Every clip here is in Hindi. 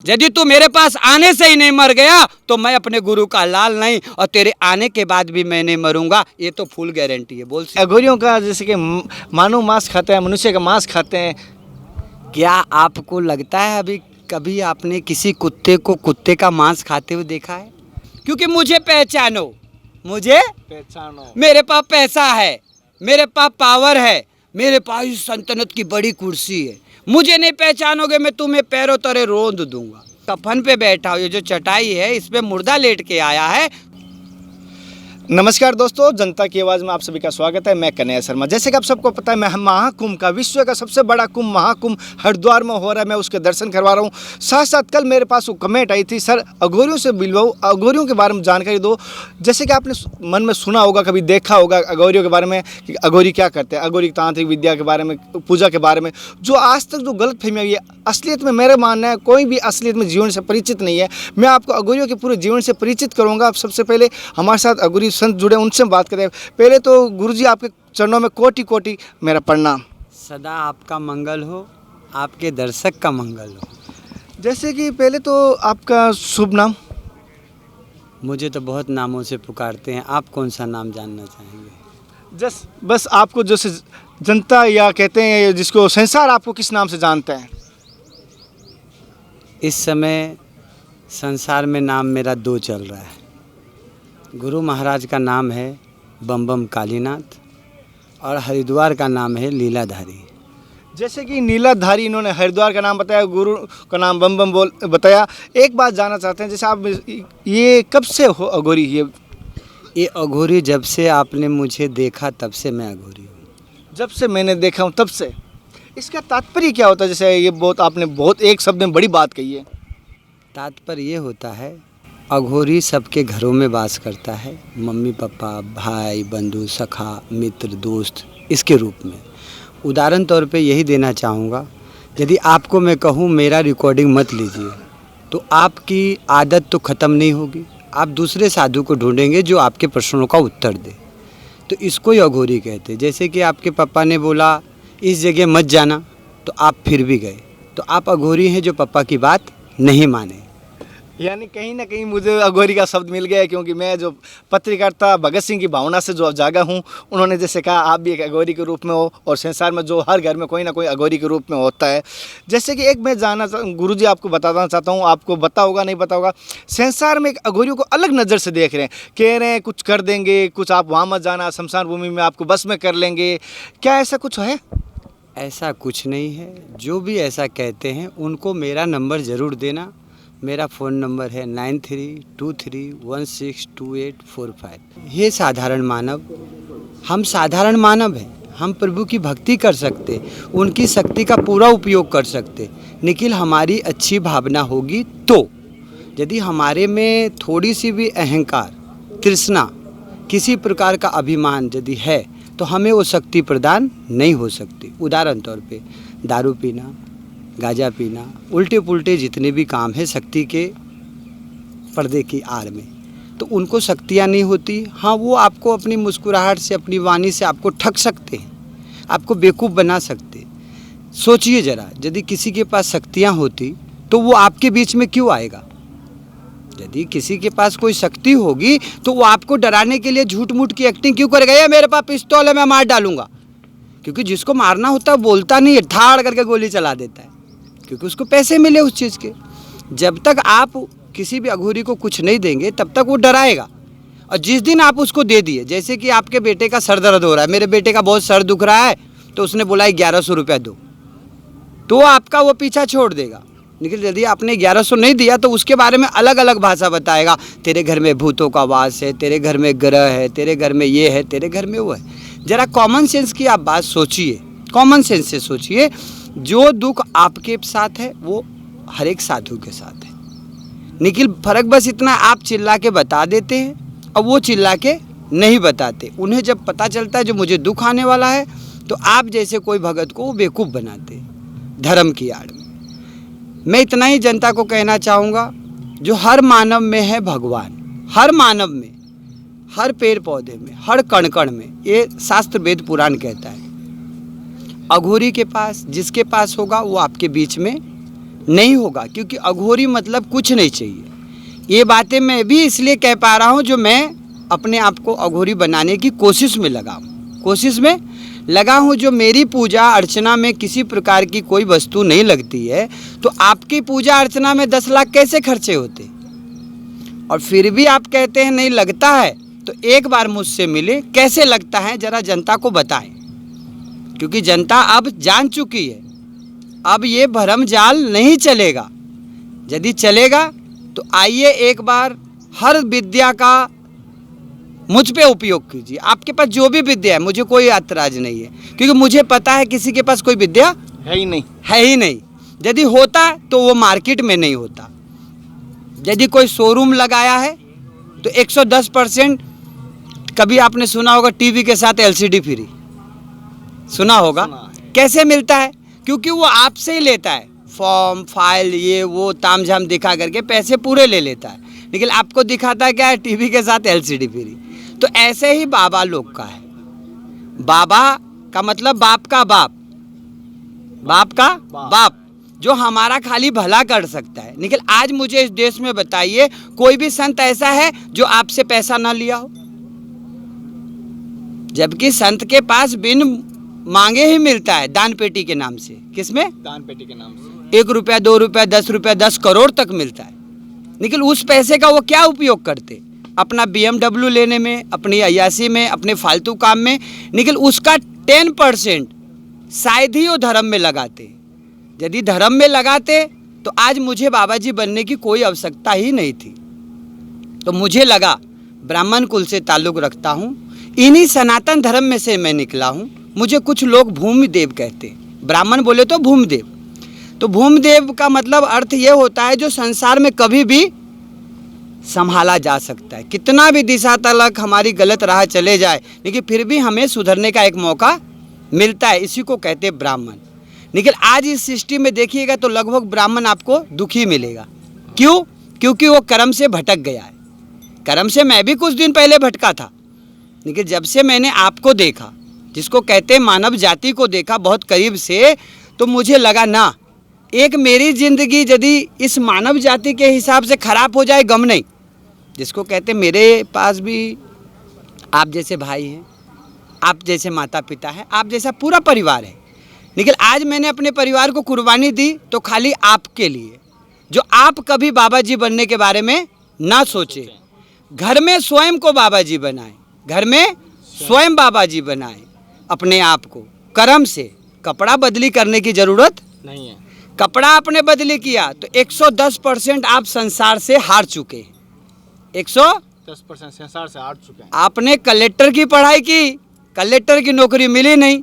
यदि तू मेरे पास आने से ही नहीं मर गया तो मैं अपने गुरु का लाल नहीं, और तेरे आने के बाद भी मैं नहीं मरूंगा, ये तो फुल गारंटी है। बोल अघोरियों का जैसे कि मानव मांस खाते हैं, मनुष्य का मांस खाते हैं। क्या आपको लगता है अभी कभी आपने किसी कुत्ते को कुत्ते का मांस खाते हुए देखा है? क्योंकि मुझे पहचानो, मुझे पहचानो। मेरे पास पैसा है, मेरे पास पावर है, मेरे पास इस सल्तनत की बड़ी कुर्सी है। मुझे नहीं पहचानोगे, मैं तुम्हें पैरों तले रोंद दूंगा। कफन पे बैठा हो, ये जो चटाई है इस पे मुर्दा लेट के आया है। नमस्कार दोस्तों, जनता की आवाज़ में आप सभी का स्वागत है। मैं कन्हैया शर्मा। जैसे कि आप सबको पता है, मैं महाकुंभ का, विश्व का सबसे बड़ा कुंभ महाकुंभ हरिद्वार में हो रहा है। मैं उसके दर्शन करवा रहा हूँ। साथ साथ कल मेरे पास वो कमेंट आई थी, सर अघोरियों से मिलवाओ, अघोरियों के बारे में जानकारी दो। जैसे कि आपने मन में सुना होगा, कभी देखा होगा अघोरियों के बारे में कि अघोरी क्या करते हैं, अघोरी तांत्रिक विद्या के बारे में, पूजा के बारे में, जो आज तक जो गलत फहमी हुई है। असलियत में मेरा मानना है, कोई भी असलियत में जीवन से परिचित नहीं है। मैं आपको अघोरियों के पूरे जीवन से परिचित करूँगा। सबसे पहले हमारे साथ अघोरी संत जुड़े, उनसे बात करें। पहले तो गुरुजी आपके चरणों में कोटि कोटि मेरा प्रणाम। सदा आपका मंगल हो, आपके दर्शक का मंगल हो। जैसे कि पहले तो आपका शुभ नाम। मुझे तो बहुत नामों से पुकारते हैं, आप कौन सा नाम जानना चाहेंगे? बस आपको जैसे जनता या कहते हैं जिसको संसार आपको किस नाम से जानते हैं? इस समय संसार में नाम मेरा दो चल रहा है। गुरु महाराज का नाम है बम बम कालीनाथ, और हरिद्वार का नाम है लीलाधारी। जैसे कि नीलाधारी इन्होंने हरिद्वार का नाम बताया, गुरु का नाम बम बम बोल बताया। एक बात जानना चाहते हैं, जैसे आप ये कब से हो अघोरी? ये अघोरी जब से आपने मुझे देखा तब से मैं अघोरी हूँ। जब से मैंने देखा हूँ तब से। इसका तात्पर्य क्या होता है? जैसे ये आपने बहुत एक शब्द में बड़ी बात कही है। तात्पर्य ये होता है, अघोरी सबके घरों में वास करता है, मम्मी पापा, भाई बंधु, सखा, मित्र, दोस्त, इसके रूप में। उदाहरण तौर पे यही देना चाहूँगा, यदि आपको मैं कहूँ मेरा रिकॉर्डिंग मत लीजिए तो आपकी आदत तो ख़त्म नहीं होगी। आप दूसरे साधु को ढूंढेंगे जो आपके प्रश्नों का उत्तर दे। तो इसको ही अघोरी कहते हैं। जैसे कि आपके पापा ने बोला इस जगह मत जाना, तो आप फिर भी गए, तो आप अघोरी हैं जो पापा की बात नहीं माने। यानी कहीं ना कहीं मुझे अघोरी का शब्द मिल गया है, क्योंकि मैं जो पत्रकारिता भगत सिंह की भावना से जो जागा हूँ, उन्होंने जैसे कहा आप भी एक अघोरी के रूप में हो, और संसार में जो हर घर में कोई ना कोई अघोरी के रूप में होता है। जैसे कि एक मैं जानना गुरुजी आपको बताना चाहता हूँ, आपको पता होगा नहीं पता होगा, संसार में एक अघोरियों को अलग नज़र से देख रहे हैं, कह रहे हैं कुछ कर देंगे, कुछ आप वहाँ मत जाना, शमशान भूमि में आपको बस में कर लेंगे। क्या ऐसा कुछ है? ऐसा कुछ नहीं है। जो भी ऐसा कहते हैं उनको मेरा नंबर ज़रूर देना। मेरा फ़ोन नंबर है 9323162845। ये साधारण मानव, हम साधारण मानव हैं, हम प्रभु की भक्ति कर सकते, उनकी शक्ति का पूरा उपयोग कर सकते, लेकिन हमारी अच्छी भावना होगी तो। यदि हमारे में थोड़ी सी भी अहंकार, तृष्णा, किसी प्रकार का अभिमान यदि है तो हमें वो शक्ति प्रदान नहीं हो सकती। उदाहरण तौर पे दारू पीना, गांजा पीना, उल्टे पुल्टे जितने भी काम हैं शक्ति के पर्दे की आड़ में, तो उनको शक्तियाँ नहीं होती। हाँ, वो आपको अपनी मुस्कुराहट से, अपनी वाणी से आपको ठग सकते हैं, आपको बेवकूफ़ बना सकते। सोचिए ज़रा, यदि किसी के पास शक्तियाँ होती तो वो आपके बीच में क्यों आएगा? यदि किसी के पास कोई शक्ति होगी तो वो आपको डराने के लिए झूठ मूठ की एक्टिंग क्यों करेगा? ये मेरे पास पिस्तौल है, मैं मार डालूंगा। क्योंकि जिसको मारना होता है बोलता नहीं है, ठाड़ करके गोली चला देता है, क्योंकि उसको पैसे मिले उस चीज़ के। जब तक आप किसी भी अघोरी को कुछ नहीं देंगे तब तक वो डराएगा। और जिस दिन आप उसको दे दिए, जैसे कि आपके बेटे का सर दर्द हो रहा है, मेरे बेटे का बहुत सर दुख रहा है, तो उसने बोला 1100 रुपया दो, तो आपका वो पीछा छोड़ देगा। लेकिन यदि आपने 1100 नहीं दिया तो उसके बारे में अलग अलग भाषा बताएगा। तेरे घर में भूतों का वास है, तेरे घर में ग्रह है, तेरे घर में ये है, तेरे घर में वो है। ज़रा कॉमन सेंस की आप बात सोचिए, कॉमन सेंस से सोचिए। जो दुख आपके साथ है वो हर एक साधु के साथ है, लेकिन फ़र्क बस इतना, आप चिल्ला के बता देते हैं और वो चिल्ला के नहीं बताते। उन्हें जब पता चलता है जो मुझे दुख आने वाला है, तो आप जैसे कोई भगत को वो बेवकूफ़ बनाते धर्म की आड़ में। मैं इतना ही जनता को कहना चाहूँगा, जो हर मानव में है भगवान, हर मानव में, हर पेड़ पौधे में, हर कण कण में, ये शास्त्र वेद पुराण कहता है। अघोरी के पास, जिसके पास होगा वो आपके बीच में नहीं होगा, क्योंकि अघोरी मतलब कुछ नहीं चाहिए। ये बातें मैं भी इसलिए कह पा रहा हूँ जो मैं अपने आप को अघोरी बनाने की कोशिश में लगा हूँ। जो मेरी पूजा अर्चना में किसी प्रकार की कोई वस्तु नहीं लगती है, तो आपकी पूजा अर्चना में 10 लाख कैसे खर्चे होते? और फिर भी आप कहते हैं नहीं लगता है, तो एक बार मुझसे मिले, कैसे लगता है जरा जनता को बताएं, क्योंकि जनता अब जान चुकी है। अब ये भरम जाल नहीं चलेगा। यदि चलेगा तो आइए एक बार हर विद्या का मुझ पे उपयोग कीजिए। आपके पास जो भी विद्या है, मुझे कोई ऐतराज नहीं है, क्योंकि मुझे पता है किसी के पास कोई विद्या है ही नहीं। यदि होता तो वो मार्केट में नहीं होता। यदि कोई शोरूम लगाया है तो 110%, कभी आपने सुना होगा टीवी के साथ LCD फ्री, सुना होगा। कैसे मिलता है? क्योंकि वो आपसे ही लेता है, फॉर्म फाइल ये वो तामझाम दिखा करके पैसे पूरे ले लेता है, लेकिन आपको दिखाता है क्या है? टीवी के साथ LCD फ्री। तो ऐसे ही बाबा लोग का है। बाबा का मतलब बाप का बाप, बाप का बाप, जो हमारा खाली भला कर सकता है। लेकिन आज मुझे इस देश में बताइए, कोई भी संत ऐसा है जो आपसे पैसा ना लिया हो? जबकि संत के पास बिन मांगे ही मिलता है दान पेटी के नाम से। किसमें? दान पेटी के नाम से 1 रुपया 2 रुपया 10 रुपया 10 करोड़ तक मिलता है। लेकिन उस पैसे का वो क्या उपयोग करते? अपना BMW लेने में, अपनी अय्यासी में, अपने फालतू काम में। लेकिन उसका 10% शायद ही वो धर्म में लगाते। यदि धर्म में लगाते तो आज मुझे बाबा जी बनने की कोई आवश्यकता ही नहीं थी। तो मुझे लगा, ब्राह्मण कुल से ताल्लुक़ रखता हूँ, इन्हीं सनातन धर्म में से मैं निकला हूँ। मुझे कुछ लोग भूमिदेव कहते, ब्राह्मण बोले तो भूमिदेव। तो भूमिदेव का मतलब अर्थ ये होता है जो संसार में कभी भी संभाला जा सकता है। कितना भी दिशा तलक हमारी गलत राह चले जाए, लेकिन फिर भी हमें सुधरने का एक मौका मिलता है। इसी को कहते ब्राह्मण। लेकिन आज इस सृष्टि में देखिएगा तो लगभग ब्राह्मण आपको दुखी मिलेगा। क्यों? क्योंकि वो कर्म से भटक गया है। कर्म से मैं भी कुछ दिन पहले भटका था, लेकिन जब से मैंने आपको देखा, जिसको कहते हैं मानव जाति को देखा बहुत करीब से, तो मुझे लगा ना, एक मेरी ज़िंदगी यदि इस मानव जाति के हिसाब से खराब हो जाए, गम नहीं। जिसको कहते हैं मेरे पास भी आप जैसे भाई हैं, आप जैसे माता पिता हैं, आप जैसा पूरा परिवार है। लेकिन आज मैंने अपने परिवार को कुर्बानी दी तो खाली आपके लिए, जो आप कभी बाबा जी बनने के बारे में ना सोचे। घर में स्वयं को बाबा जी बनाए, घर में स्वयं बाबा जी बनाए अपने आप को। कर्म से कपड़ा बदली करने की ज़रूरत नहीं है। कपड़ा आपने बदली किया तो 110% आप संसार से हार चुके हैं। 110% संसार से हार चुके हैं। आपने कलेक्टर की पढ़ाई की, कलेक्टर की नौकरी मिली नहीं,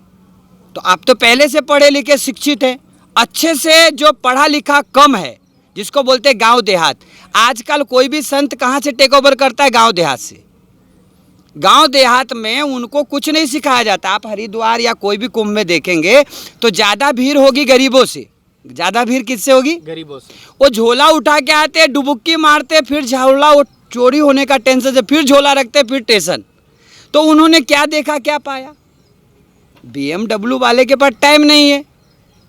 तो आप तो पहले से पढ़े लिखे शिक्षित हैं। अच्छे से जो पढ़ा लिखा कम है, जिसको बोलते हैं गांव देहात। आजकल कोई भी संत कहाँ से टेक ओवर करता है? गांव देहात से। गांव देहात में उनको कुछ नहीं सिखाया जाता। आप हरिद्वार या कोई भी कुंभ में देखेंगे तो ज़्यादा भीड़ होगी गरीबों से। ज़्यादा भीड़ किससे होगी? गरीबों से। वो झोला उठा के आते, डुबुक्की मारते, फिर झोला वो चोरी होने का टेंशन से फिर झोला रखते, फिर स्टेशन। तो उन्होंने क्या देखा, क्या पाया? BMW वाले के पास टाइम नहीं है,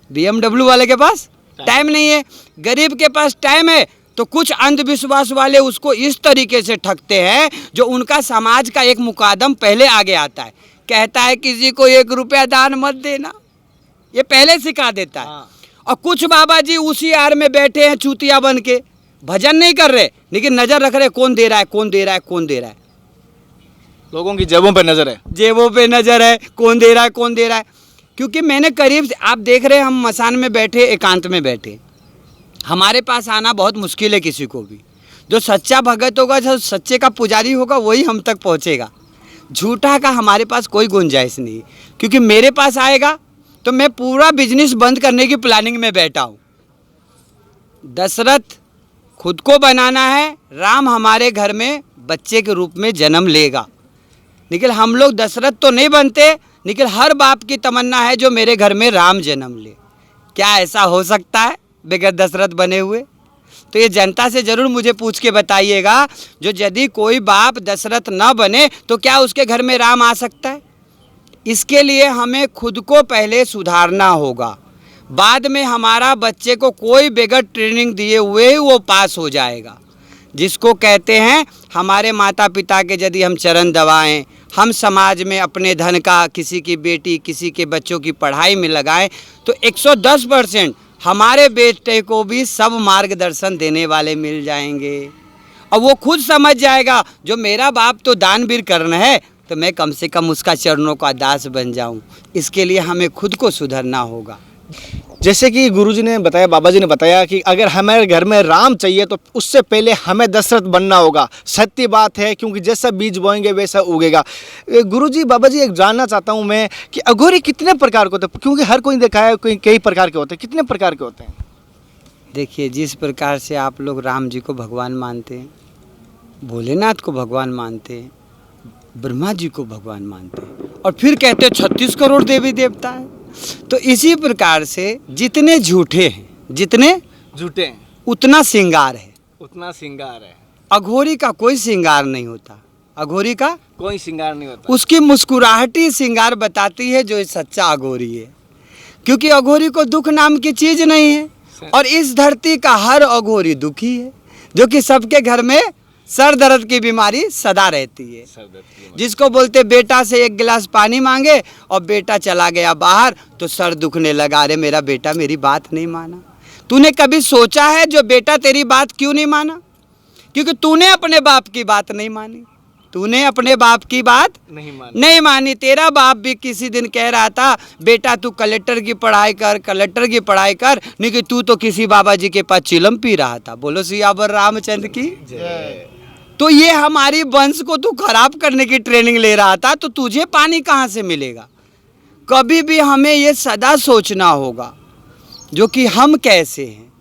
BMW वाले के पास टाइम नहीं है। गरीब के पास टाइम है तो कुछ अंधविश्वास वाले उसको इस तरीके से ठगते हैं जो उनका समाज का एक मुकादम पहले आगे आता है। कहता है किसी को 1 रुपया दान मत देना, ये पहले सिखा देता है। और कुछ बाबा जी उसी आड़ में बैठे हैं चूतिया बन के, भजन नहीं कर रहे लेकिन नज़र रख रहे कौन दे रहा है, कौन दे रहा है, कौन दे रहा है। लोगों की जेबों पे नज़र है, जेबों पे नज़र है, कौन दे रहा है, कौन दे रहा है। क्योंकि मैंने करीब से, आप देख रहे हैं हम मसान में बैठे, एकांत में बैठे, हमारे पास आना बहुत मुश्किल है किसी को भी। जो सच्चा भगत होगा, जो सच्चे का पुजारी होगा, वही हम तक पहुंचेगा। झूठा का हमारे पास कोई गुंजाइश नहीं। क्योंकि मेरे पास आएगा तो मैं पूरा बिजनेस बंद करने की प्लानिंग में बैठा हूँ। दशरथ खुद को बनाना है, राम हमारे घर में बच्चे के रूप में जन्म लेगा। लेकिन हम लोग दशरथ तो नहीं बनते, लेकिन हर बाप की तमन्ना है जो मेरे घर में राम जन्म ले। क्या ऐसा हो सकता है बगैर दशरथ बने हुए? तो ये जनता से ज़रूर मुझे पूछ के बताइएगा, जो यदि कोई बाप दशरथ न बने तो क्या उसके घर में राम आ सकता है? इसके लिए हमें खुद को पहले सुधारना होगा। बाद में हमारा बच्चे को कोई बगैर ट्रेनिंग दिए हुए ही वो पास हो जाएगा। जिसको कहते हैं हमारे माता पिता के यदि हम चरण दबाएं, हम समाज में अपने धन का किसी की बेटी किसी के बच्चों की पढ़ाई में लगाएं तो 110% हमारे बेटे को भी सब मार्गदर्शन देने वाले मिल जाएंगे। और वो खुद समझ जाएगा जो मेरा बाप तो दानवीर कर्ण है तो मैं कम से कम उसका चरणों का दास बन जाऊं। इसके लिए हमें खुद को सुधरना होगा। जैसे कि गुरुजी ने बताया, बाबा जी ने बताया कि अगर हमारे घर में राम चाहिए तो उससे पहले हमें दशरथ बनना होगा। सत्य बात है, क्योंकि जैसा बीज बोएंगे वैसा उगेगा। गुरुजी, बाबा जी, एक जानना चाहता हूं मैं कि अघोरी कितने प्रकार के होते हैं? क्योंकि हर कोई देखा है कोई कई प्रकार के होते हैं, कितने प्रकार के होते हैं? देखिए, जिस प्रकार से आप लोग राम जी को भगवान मानते हैं, भोलेनाथ को भगवान मानते हैं, ब्रह्मा जी को भगवान मानते हैं और फिर कहते हैं 36 करोड़ देवी देवता है, तो इसी प्रकार से जितने झूठे हैं, जितने झूठे हैं उतना श्रृंगार है, उतना श्रृंगार है। अघोरी का कोई श्रृंगार नहीं होता, अघोरी का कोई श्रृंगार नहीं होता। उसकी मुस्कुराहट ही श्रृंगार बताती है जो सच्चा अघोरी है। क्योंकि अघोरी को दुख नाम की चीज नहीं है और इस धरती का हर अघोरी दुखी है, जो कि सबके घर में सर दर्द की बीमारी सदा रहती है। जिसको बोलते बेटा से एक गिलास पानी मांगे और बेटा चला गया बाहर तो सर दुखने लगा, अरे मेरा बेटा मेरी बात नहीं माना। तूने कभी सोचा है जो बेटा तेरी बात क्यों नहीं माना? क्योंकि तूने अपने बाप की बात नहीं मानी, तूने अपने बाप की बात नहीं मानी। तेरा बाप भी किसी दिन कह रहा था बेटा तू कलेक्टर की पढ़ाई कर, कलेक्टर की पढ़ाई कर, नहीं कि तू तो किसी बाबा जी के पास चिलम पी रहा था। बोलो सियावर रामचंद्र की जय। तो ये हमारी वंश को तू खराब करने की ट्रेनिंग ले रहा था, तो तुझे पानी कहाँ से मिलेगा? कभी भी हमें ये सदा सोचना होगा जो कि हम कैसे हैं।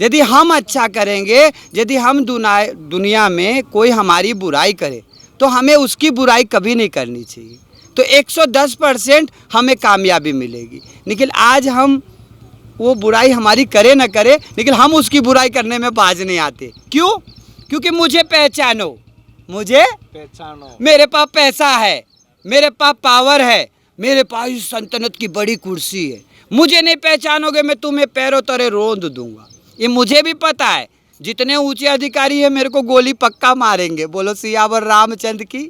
यदि हम अच्छा करेंगे, यदि हम दुनिया में कोई हमारी बुराई करे तो हमें उसकी बुराई कभी नहीं करनी चाहिए, तो 110% हमें कामयाबी मिलेगी। लेकिन आज हम वो बुराई हमारी करे न करे, लेकिन हम उसकी बुराई करने में बाज नहीं आते। क्यों? क्योंकि मुझे पहचानो, मुझे पहचानो, मेरे पास पैसा है, मेरे पास पावर है, मेरे पास इस सल्तनत की बड़ी कुर्सी है, मुझे नहीं पहचानोगे मैं तुम्हें पैरों तले रोंद दूंगा। ये मुझे भी पता है, जितने ऊंचे अधिकारी है मेरे को गोली पक्का मारेंगे। बोलो सियावर रामचंद्र की।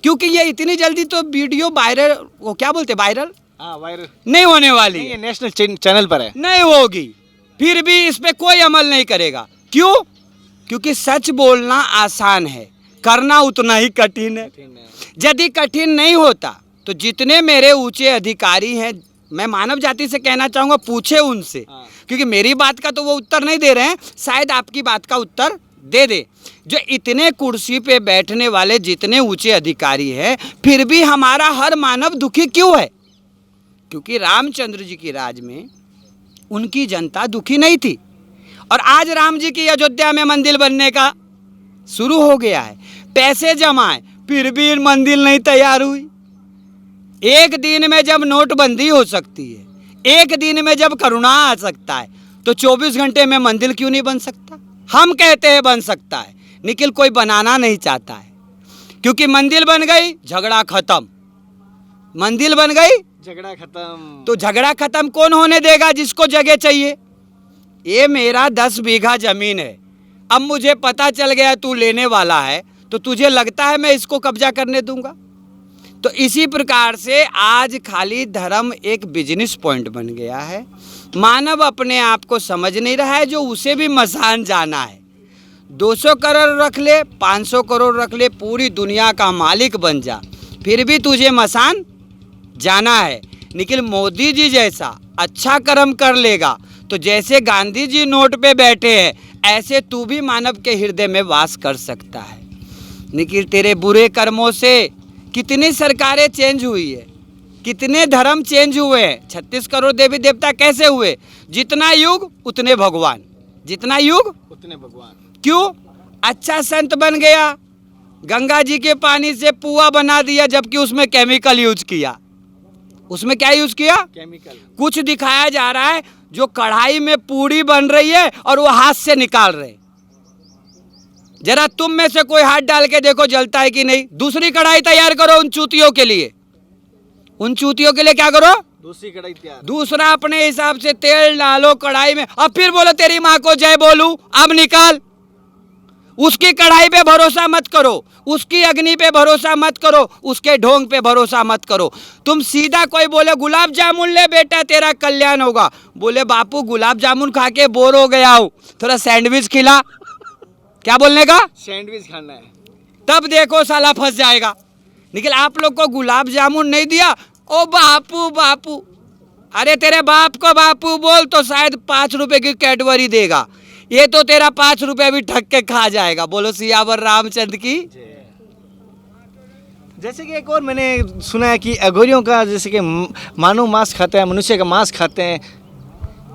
क्योंकि ये इतनी जल्दी तो वीडियो वायरल, वो क्या बोलते वायरल, वायरल नहीं होने वाली है, नेशनल चैनल पर है, नहीं होगी। फिर भी इस पे कोई अमल नहीं करेगा। क्यों? क्योंकि सच बोलना आसान है, करना उतना ही कठिन है। यदि कठिन नहीं होता तो जितने मेरे ऊंचे अधिकारी हैं, मैं मानव जाति से कहना चाहूँगा पूछे उनसे, क्योंकि मेरी बात का तो वो उत्तर नहीं दे रहे हैं, शायद आपकी बात का उत्तर दे दे। जो इतने कुर्सी पे बैठने वाले जितने ऊंचे अधिकारी हैं, फिर भी हमारा हर मानव दुखी क्यों है? क्योंकि रामचंद्र जी की राज में उनकी जनता दुखी नहीं थी। और आज राम जी की अयोध्या में मंदिर बनने का शुरू हो गया है, पैसे जमाए, फिर भी मंदिर नहीं तैयार हुई। एक दिन में जब नोटबंदी हो सकती है, एक दिन में जब करुणा आ सकता है, तो 24 घंटे में मंदिर क्यों नहीं बन सकता? हम कहते हैं बन सकता है, लेकिन कोई बनाना नहीं चाहता है। क्योंकि मंदिर बन गई, झगड़ा खत्म, मंदिर बन गई, झगड़ा खत्म। तो झगड़ा खत्म कौन होने देगा? जिसको जगह चाहिए। ये मेरा 10 बीघा जमीन है, अब मुझे पता चल गया तू लेने वाला है, तो तुझे लगता है मैं इसको कब्जा करने दूंगा? तो इसी प्रकार से आज खाली धर्म एक बिजनेस पॉइंट बन गया है। मानव अपने आप को समझ नहीं रहा है, जो उसे भी मसान जाना है। 200 करोड़ रख ले, 500 करोड़ रख ले, पूरी दुनिया का मालिक बन जा, फिर भी तुझे मसान जाना है। लेकिन मोदी जी जैसा अच्छा कर्म कर लेगा तो जैसे गांधी जी नोट पे बैठे हैं, ऐसे तू भी मानव के हृदय में वास कर सकता है। लेकिन तेरे बुरे कर्मों से कितनी सरकारें चेंज हुई है, कितने धर्म चेंज हुए हैं। 36 करोड़ देवी देवता कैसे हुए? जितना युग उतने भगवान, जितना युग उतने भगवान। क्यों? अच्छा संत बन गया, गंगा जी के पानी से पुआ बना दिया, जबकि उसमें केमिकल यूज किया। उसमें क्या यूज किया? केमिकल। कुछ दिखाया जा रहा है जो कढ़ाई में पूरी बन रही है और वो हाथ से निकाल रहे। जरा तुम में से कोई हाथ डाल के देखो जलता है कि नहीं। दूसरी कढ़ाई तैयार करो उन चूतियों के लिए, उन चूतियों के लिए क्या करो? दूसरी कढ़ाई तैयार। दूसरा अपने हिसाब से तेल डालो कढ़ाई में, अब फिर बोलो तेरी माँ को जय बोलूं, अब निकाल। उसकी कढ़ाई पे भरोसा मत करो, उसकी अग्नि पे भरोसा मत करो, उसके ढोंग पे भरोसा मत करो। तुम सीधा कोई बोले गुलाब जामुन ले बेटा तेरा कल्याण होगा, बोले बापू गुलाब जामुन खा के बोर हो गया हूं, थोड़ा सैंडविच खिला, क्या बोलने का? सैंडविच खाना है। तब देखो साला फंस जाएगा। लेकिन आप लोग को गुलाब जामुन नहीं दिया, ओ बापू बापू, अरे तेरे बाप को बापू बोल तो शायद 5 रुपए की कैडबरी देगा, ये तो तेरा 5 रुपए भी ठग के खा जाएगा। बोलो सियावर रामचंद्र की। जैसे कि एक और मैंने सुना है कि अघोरियों का जैसे कि मानव मांस खाते हैं, मनुष्य का मांस खाते हैं।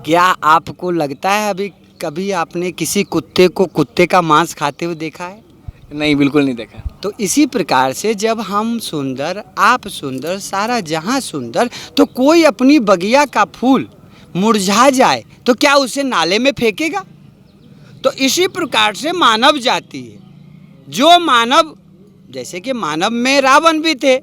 क्या आपको लगता है अभी कभी आपने किसी कुत्ते को कुत्ते का मांस खाते हुए देखा है? नहीं, बिल्कुल नहीं देखा। तो इसी प्रकार से जब हम सुंदर, आप सुंदर, सारा जहां सुंदर, तो कोई अपनी बगिया का फूल मुरझा जाए तो क्या उसे नाले में फेंकेगा? तो इसी प्रकार से मानव जाति है, जो मानव, जैसे कि मानव में रावण भी थे,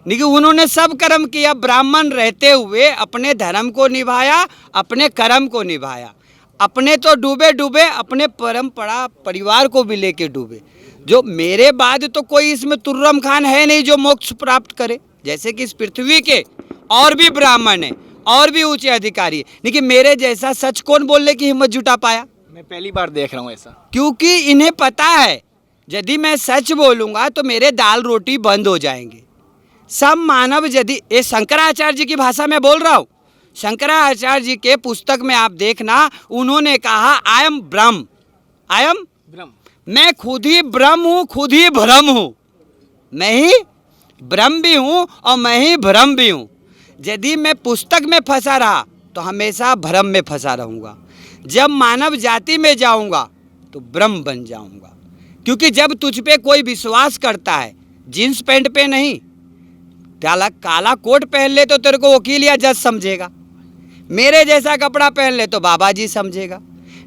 लेकिन उन्होंने सब कर्म किया, ब्राह्मण रहते हुए अपने धर्म को निभाया, अपने कर्म को निभाया, अपने तो डूबे डूबे, अपने परंपरा परिवार को भी लेके डूबे। जो मेरे बाद तो कोई इसमें तुर्रम खान है नहीं जो मोक्ष प्राप्त करे, जैसे कि इस पृथ्वी के और भी ब्राह्मण हैं और भी ऊंचे अधिकारी हैं, लेकिन मेरे जैसा सच कौन बोलने की हिम्मत जुटा पाया? मैं पहली बार देख रहा हूँ ऐसा। क्योंकि इन्हें पता है यदि मैं सच बोलूँगा तो मेरे दाल रोटी बंद हो जाएंगे। सब मानव यदि, ये शंकराचार्य जी की भाषा में बोल रहा हूँ, शंकराचार्य जी के पुस्तक में आप देखना, उन्होंने कहा I am Brahma, I am ब्रह्म, मैं खुद ही ब्रह्म हूँ, खुद ही भ्रम हूँ, मैं ही ब्रह्म भी हूँ और मैं ही भ्रम भी हूँ। यदि मैं पुस्तक में फंसा रहा तो हमेशा भ्रम में फंसा रहूँगा, जब मानव जाति में जाऊँगा तो ब्रह्म बन जाऊँगा। क्योंकि जब तुझ पे कोई विश्वास करता है, जीन्स पैंट पे नहीं, काला कोट पहन ले तो तेरे को वकील या जज समझेगा, मेरे जैसा कपड़ा पहन ले तो बाबा जी समझेगा।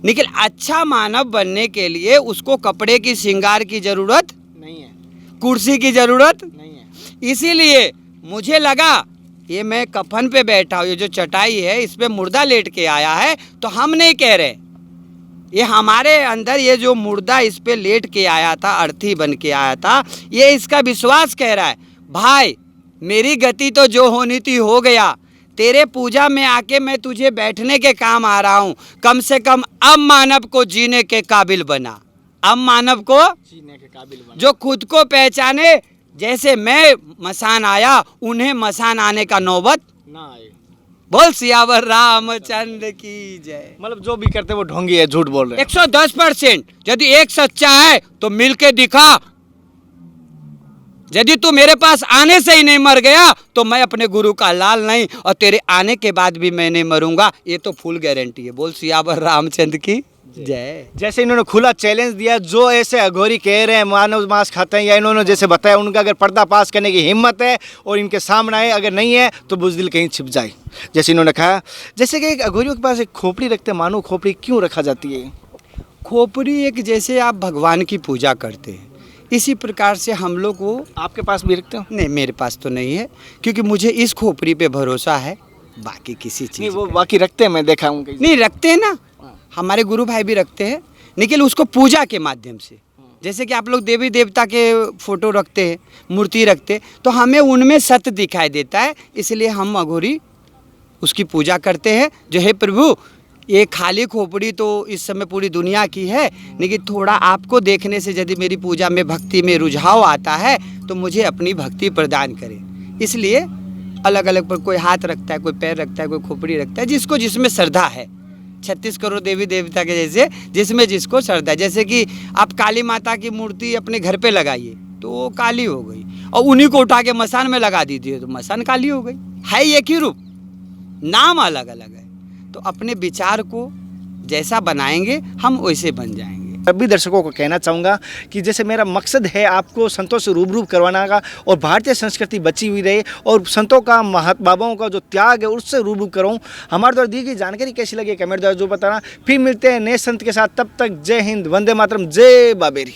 लेकिन अच्छा मानव बनने के लिए उसको कपड़े की श्रृंगार की जरूरत नहीं है, कुर्सी की जरूरत नहीं है। इसीलिए मुझे लगा ये मैं कफन पे बैठा हूँ, ये जो चटाई है इस पे मुर्दा लेट के आया है, तो हम नहीं कह रहे, ये हमारे अंदर ये जो मुर्दा इस पे लेट के आया था, अर्थी बन के आया था, ये इसका विश्वास कह रहा है भाई मेरी गति तो जो होनी थी हो गया, तेरे पूजा में आके मैं तुझे बैठने के काम आ रहा हूँ, कम से कम अब मानव को जीने के काबिल बना, अब मानव को जीने के काबिल बना। जो खुद को पहचाने, जैसे मैं मसान आया उन्हें मसान आने का नौबत ना आए। बोल सियावर रामचंद्र की जय। मतलब जो भी करते हैं वो ढोंगी है, झूठ बोल रहे हैं। 110%। यदि एक सच्चा है तो मिलके दिखा, यदि तू मेरे पास आने से ही नहीं मर गया तो मैं अपने गुरु का लाल नहीं, और तेरे आने के बाद भी मैं नहीं मरूंगा, ये तो फुल गारंटी है। बोल सियावर रामचंद्र की जय। जैसे इन्होंने खुला चैलेंज दिया, जो ऐसे अघोरी कह रहे हैं मानव मांस खाते हैं, या इन्होंने जैसे बताया उनका अगर पर्दा पास करने की हिम्मत है और इनके सामने आए, अगर नहीं है तो बुज़दिल कहीं छिप जाए, जैसे इन्होंने कहा। जैसे कि एक अघोरियों के पास एक खोपड़ी रखते हैं, मानो खोपड़ी क्यों रखा जाती है? खोपड़ी एक, जैसे आप भगवान की पूजा करते हैं इसी प्रकार से हम लोग वो, आपके पास भी रखते हो? नहीं मेरे पास तो नहीं है, क्योंकि मुझे इस खोपड़ी पे भरोसा है, बाकी किसी नहीं, चीज़ वो बाकी रखते हैं, मैं देखा हूँ कहीं। नहीं रखते हैं ना, हमारे गुरु भाई भी रखते हैं, लेकिन उसको पूजा के माध्यम से, जैसे कि आप लोग देवी देवता के फोटो रखते हैं, मूर्ति रखते हैं, तो हमें उनमें सत्य दिखाई देता है, इसलिए हम अघोरी उसकी पूजा करते हैं। जो है प्रभु, ये खाली खोपड़ी तो इस समय पूरी दुनिया की है, लेकिन थोड़ा आपको देखने से यदि मेरी पूजा में भक्ति में रुझाव आता है तो मुझे अपनी भक्ति प्रदान करें। इसलिए अलग अलग पर कोई हाथ रखता है, कोई पैर रखता है, कोई खोपड़ी रखता है, जिसको जिसमें श्रद्धा है। 36 करोड़ देवी देवता के जैसे जिसमें जिसको श्रद्धा है। जैसे कि आप काली माता की मूर्ति अपने घर पे लगाइए तो वो काली हो गई, और उन्हीं को उठा के मसान में लगा दीजिए तो मसान काली हो गई। है एक ही रूप, नाम अलग अलग है। तो अपने विचार को जैसा बनाएंगे हम वैसे बन जाएंगे। सभी दर्शकों को कहना चाहूँगा कि जैसे मेरा मकसद है आपको संतों से रूबरू करवाना का, और भारतीय संस्कृति बची हुई रहे, और संतों का बाबाओं का जो त्याग है उससे रूबरू करूँ। हमारे द्वारा दी गई जानकारी कैसी लगी कमेंट द्वारा जो बताना। फिर मिलते हैं नए संत के साथ, तब तक जय हिंद, वंदे मातरम, जय बाबेरी।